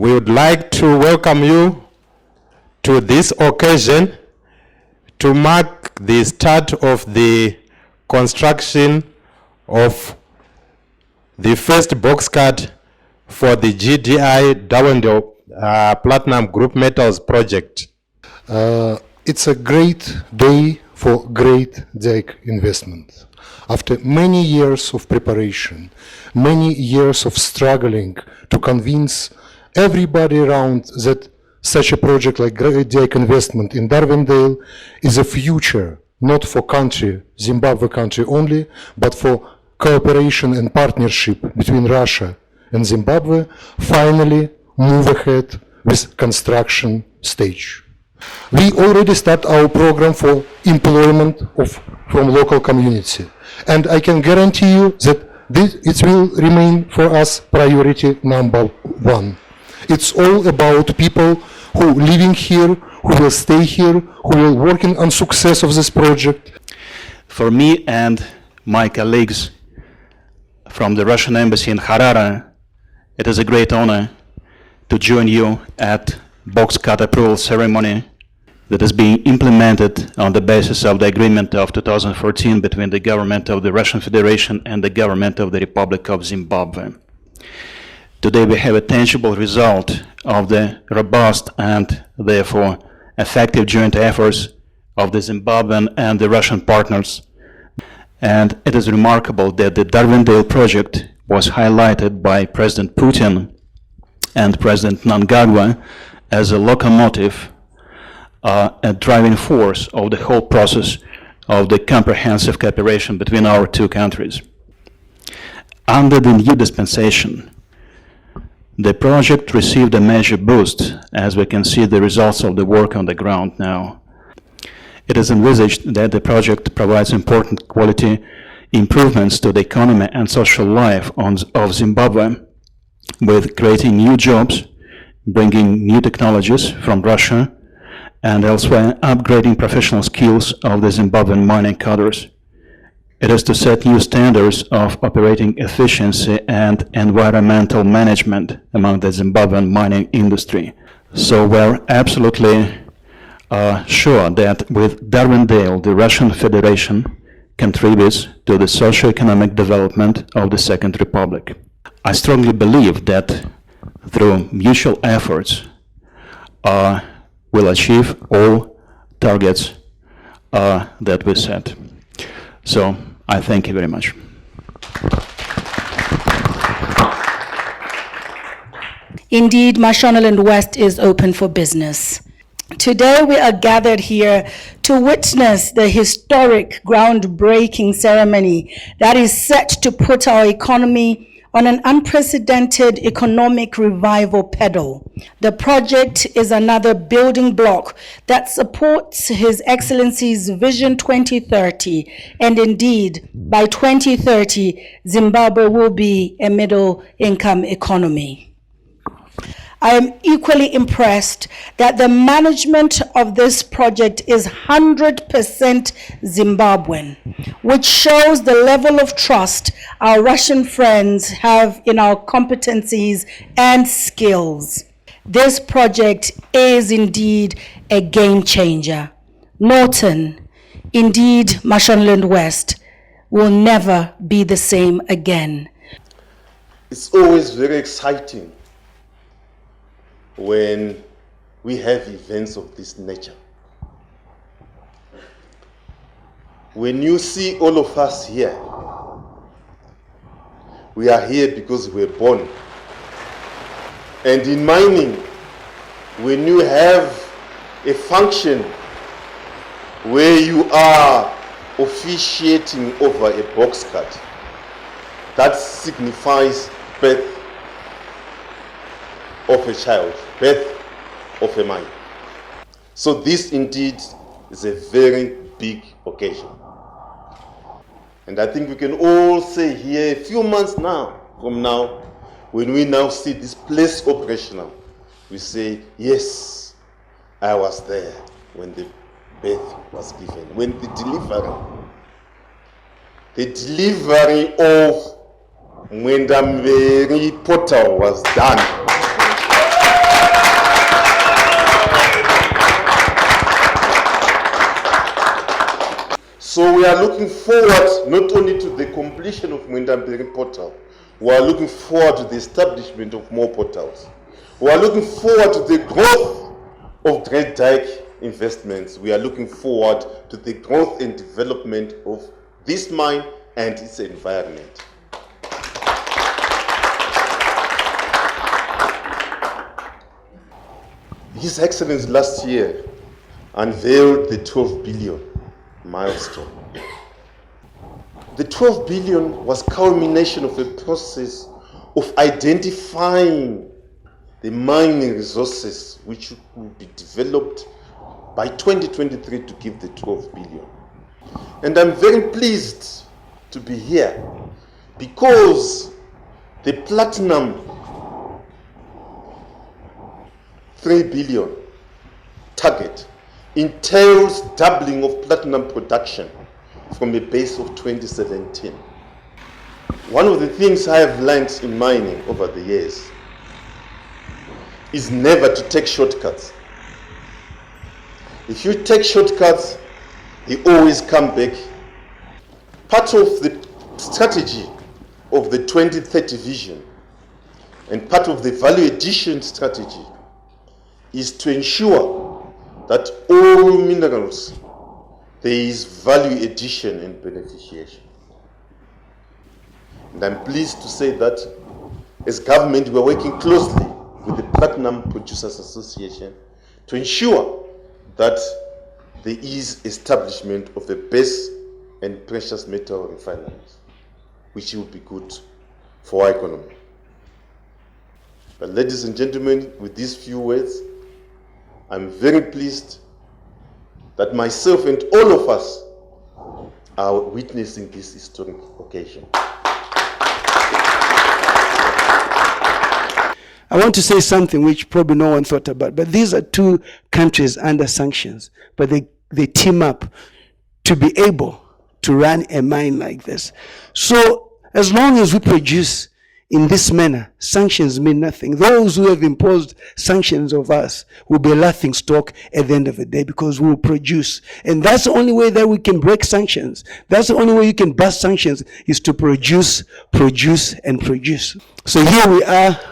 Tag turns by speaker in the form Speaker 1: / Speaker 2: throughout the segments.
Speaker 1: We would like to welcome you to this occasion to mark the start of the construction of the first box cut for the GDI Darwendale Platinum Group Metals project.
Speaker 2: It's a great day for Great Dyke Investment. After many years of preparation, many years of struggling to convince everybody around that such a project like Great Dyke Investment in Darwendale is a future, not for country, Zimbabwe country only, but for cooperation and partnership between Russia and Zimbabwe, finally move ahead with construction stage. We already start our program for employment from local community. And I can guarantee you that it will remain for us priority number one. It's all about people who are living here, who will stay here, who will working on success of this project.
Speaker 3: For me and my colleagues from the Russian Embassy in Harare, it is a great honor to join you at box cut approval ceremony that is being implemented on the basis of the agreement of 2014 between the government of the Russian Federation and the government of the Republic of Zimbabwe. Today we have a tangible result of the robust and therefore effective joint efforts of the Zimbabwean and the Russian partners. And it is remarkable that the Darwendale project was highlighted by President Putin and President Mnangagwa as a locomotive, a driving force of the whole process of the comprehensive cooperation between our two countries. Under the new dispensation, the project received a major boost, as we can see the results of the work on the ground now. It is envisaged that the project provides important quality improvements to the economy and social life of Zimbabwe, with creating new jobs, bringing new technologies from Russia, and elsewhere upgrading professional skills of the Zimbabwean mining cadres. It is to set new standards of operating efficiency and environmental management among the Zimbabwean mining industry. So we're absolutely sure that with Darwendale, the Russian Federation contributes to the socio-economic development of the Second Republic. I strongly believe that through mutual efforts, we'll achieve all targets that we set. So I thank you very much.
Speaker 4: Indeed, Mashonaland West is open for business. Today we are gathered here to witness the historic groundbreaking ceremony that is set to put our economy on an unprecedented economic revival pedal. The project is another building block that supports His Excellency's Vision 2030, and indeed, by 2030, Zimbabwe will be a middle-income economy. I am equally impressed that the management of this project is 100% Zimbabwean, which shows the level of trust our Russian friends have in our competencies and skills. This project is indeed a game changer. Norton, indeed Mashonaland West, will never be the same again.
Speaker 5: It's always very exciting when we have events of this nature. When you see all of us here, we are here because we were born. And in mining, when you have a function where you are officiating over a box cut, that signifies birth of a child, birth of a mine. So this indeed is a very big occasion. And I think we can all say here a few months from now, when we now see this place operational, we say, yes, I was there when the birth was given, when the delivery of Mwenda Mveri portal was done. So we are looking forward not only to the completion of Mwendamberi portal, we are looking forward to the establishment of more portals. We are looking forward to the growth of Great Dyke Investments. We are looking forward to the growth and development of this mine and its environment. His Excellency last year unveiled the 12 billion milestone. The 12 billion was culmination of a process of identifying the mining resources which will be developed by 2023 to give the 12 billion. And I'm very pleased to be here because the platinum 3 billion target entails doubling of platinum production from a base of 2017. One of the things I have learned in mining over the years is never to take shortcuts. If you take shortcuts, you always come back. Part of the strategy of the 2030 vision and part of the value addition strategy is to ensure that all minerals, there is value addition and beneficiation. And I'm pleased to say that as government, we are working closely with the Platinum Producers Association to ensure that there is establishment of a base and precious metal refineries, which will be good for our economy. But ladies and gentlemen, with these few words, I'm very pleased that myself and all of us are witnessing this historic occasion.
Speaker 6: I want to say something which probably no one thought about, but these are two countries under sanctions, but they team up to be able to run a mine like this. So as long as we produce in this manner, sanctions mean nothing. Those who have imposed sanctions of us will be a laughing stock at the end of the day because we will produce. And that's the only way that we can break sanctions. That's the only way you can bust sanctions is to produce, and produce. So here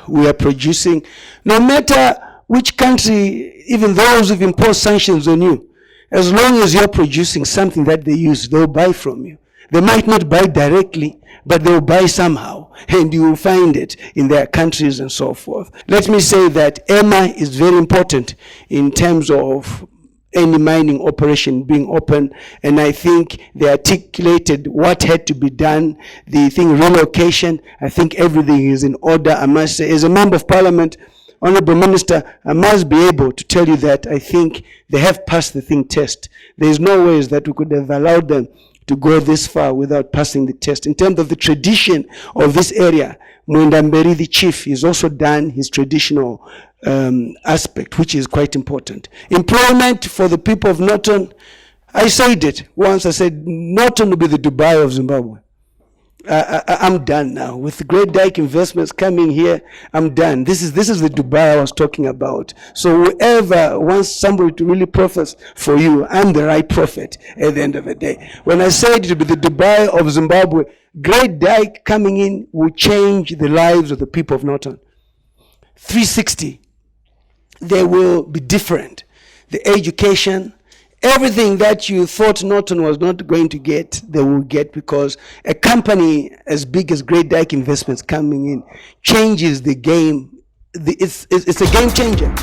Speaker 6: we are producing. No matter which country, even those who've imposed sanctions on you, as long as you're producing something that they use, they'll buy from you. They might not buy directly, but they'll buy somehow, and you will find it in their countries and so forth. Let me say that EMA is very important in terms of any mining operation being open, and I think they articulated what had to be done. The thing relocation, I think everything is in order. I must say, as a member of parliament, Honorable Minister, I must be able to tell you that I think they have passed the thing test. There is no ways that we could have allowed them to go this far without passing the test. In terms of the tradition of this area, Mwendamberi, the chief, has also done his traditional aspect, which is quite important. Employment for the people of Norton, I said it once, I said, Norton will be the Dubai of Zimbabwe. I'm done now. With the Great Dyke Investments coming here, I'm done. This is the Dubai I was talking about. So whoever wants somebody to really profess for you, I'm the right prophet at the end of the day. When I said it will be the Dubai of Zimbabwe, Great Dyke coming in will change the lives of the people of Norton. 360. They will be different. The education, everything that you thought Norton was not going to get, they will get, because a company as big as Great Dyke Investments coming in changes the game. It's a game changer.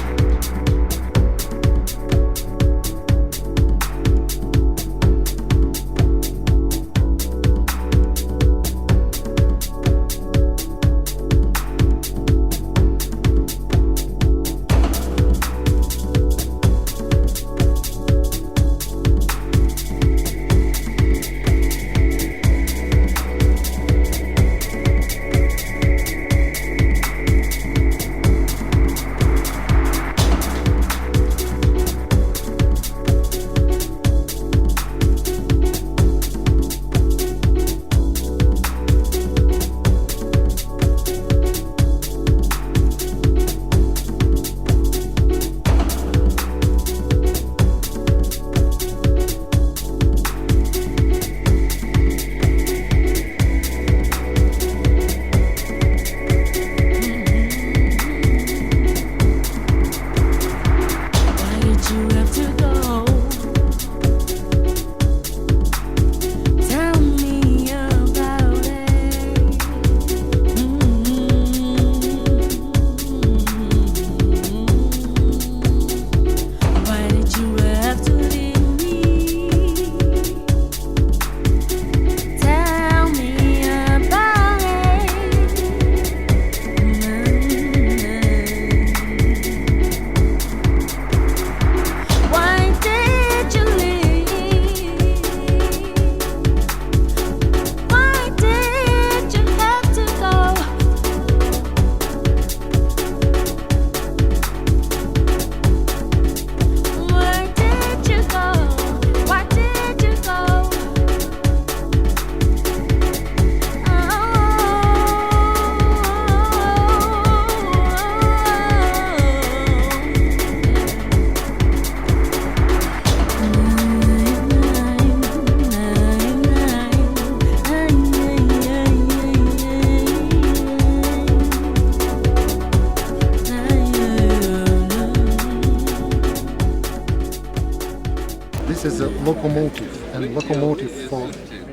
Speaker 2: locomotive for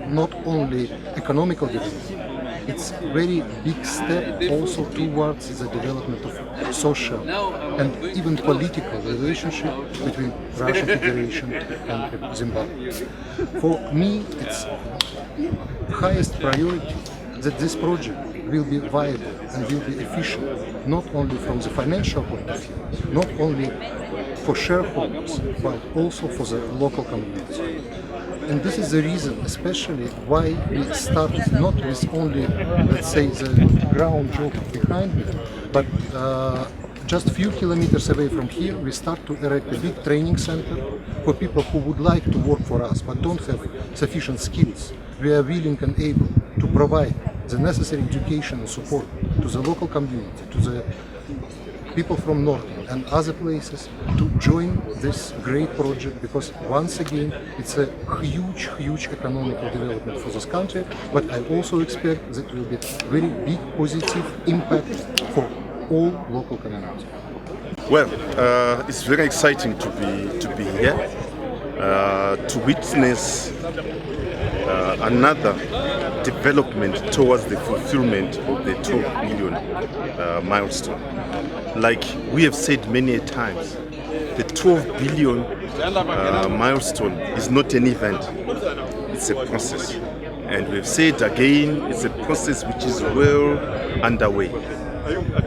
Speaker 2: not only economical development, it's very big step also towards the development of social and even political relationship between Russian Federation and Zimbabwe. For me, it's highest priority that this project will be viable and will be efficient, not only from the financial point of view, not only for shareholders, but also for the local community. And this is the reason, especially, why we start not with only, let's say, the ground job behind it, but just a few kilometers away from here, we start to erect a big training center for people who would like to work for us but don't have sufficient skills. We are willing and able to provide the necessary education and support to the local community, to the people from Northern and other places to join this great project, because once again it's a huge economical development for this country, but I also expect that it will be very big positive impact for all local communities.
Speaker 5: Well, it's very exciting to be here, to witness another development towards the fulfillment of the 12 billion milestone. Like we have said many times, the 12 billion milestone is not an event, it's a process. And we've said again, it's a process which is well underway.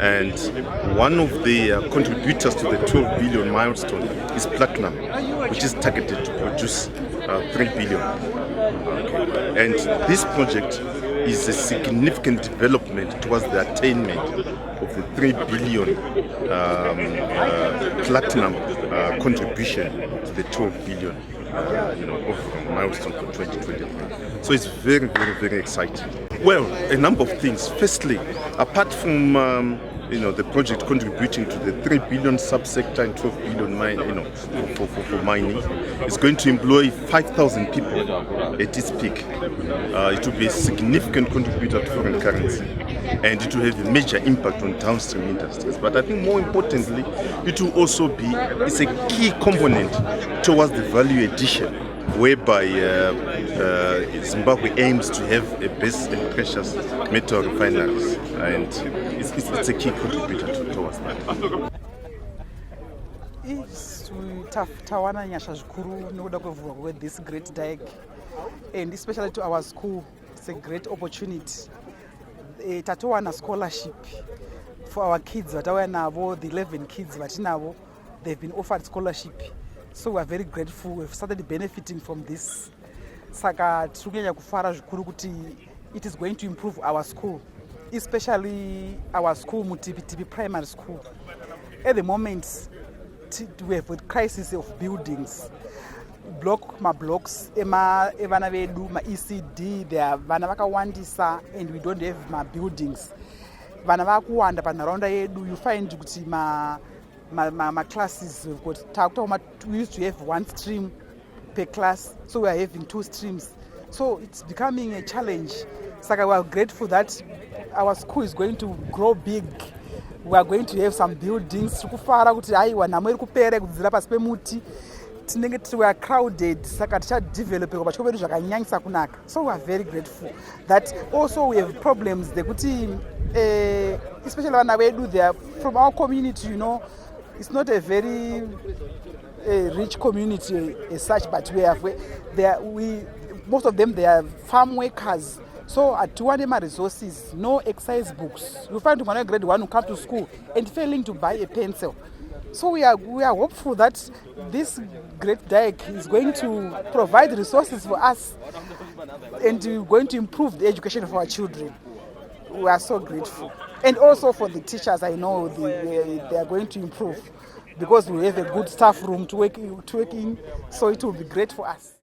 Speaker 5: And one of the contributors to the 12 billion milestone is Platinum, which is targeted to produce 3 billion. And this project is a significant development towards the attainment of the 3 billion platinum contribution to the 12 billion of milestone for 2023. So it's very exciting. Well, a number of things. Firstly, apart from the project contributing to the 3 billion subsector and 12 billion for mining, it's going to employ 5,000 people at its peak. It will be a significant contributor to foreign currency, and it will have a major impact on downstream industries. But I think more importantly, it will also be, it's a key component towards the value addition, whereby Zimbabwe aims to have a base and precious metal refineries, and it's a key contributor towards that.
Speaker 7: Tawana nyasha zvikuru nokuda kwevhurwa with this great dike, and especially to our school, it's a great opportunity. Tatowana scholarship for our kids, vatauya navo, the 11 kids vatinavo, they've been offered scholarship. So we are very grateful. We've started benefiting from this. Saka tikunyanya kufara zvikuru kuti it is going to improve our school, especially our school, Mutipi Primary School. At the moment, we have a crisis of buildings. Blocks, evana vedu, ECD, they are vana vakawandisa, and we don't have my buildings. Vana vakuwanda panharaunda yedu, you find kuti my classes, we used to have one stream per class, so we are having 2 streams. So it's becoming a challenge. So we are grateful that our school is going to grow big. We are going to have some buildings. We are crowded, so we are very grateful. That also we have problems, especially when we do there from our community, it's not a very rich community as such, but most of them, they are farm workers. So at Tuanema resources, no exercise books. You find one grade 1 who come to school and failing to buy a pencil. So we are hopeful that this great dike is going to provide resources for us and going to improve the education of our children. We are so grateful. And also for the teachers, I know they are going to improve because we have a good staff room to work in, so it will be great for us.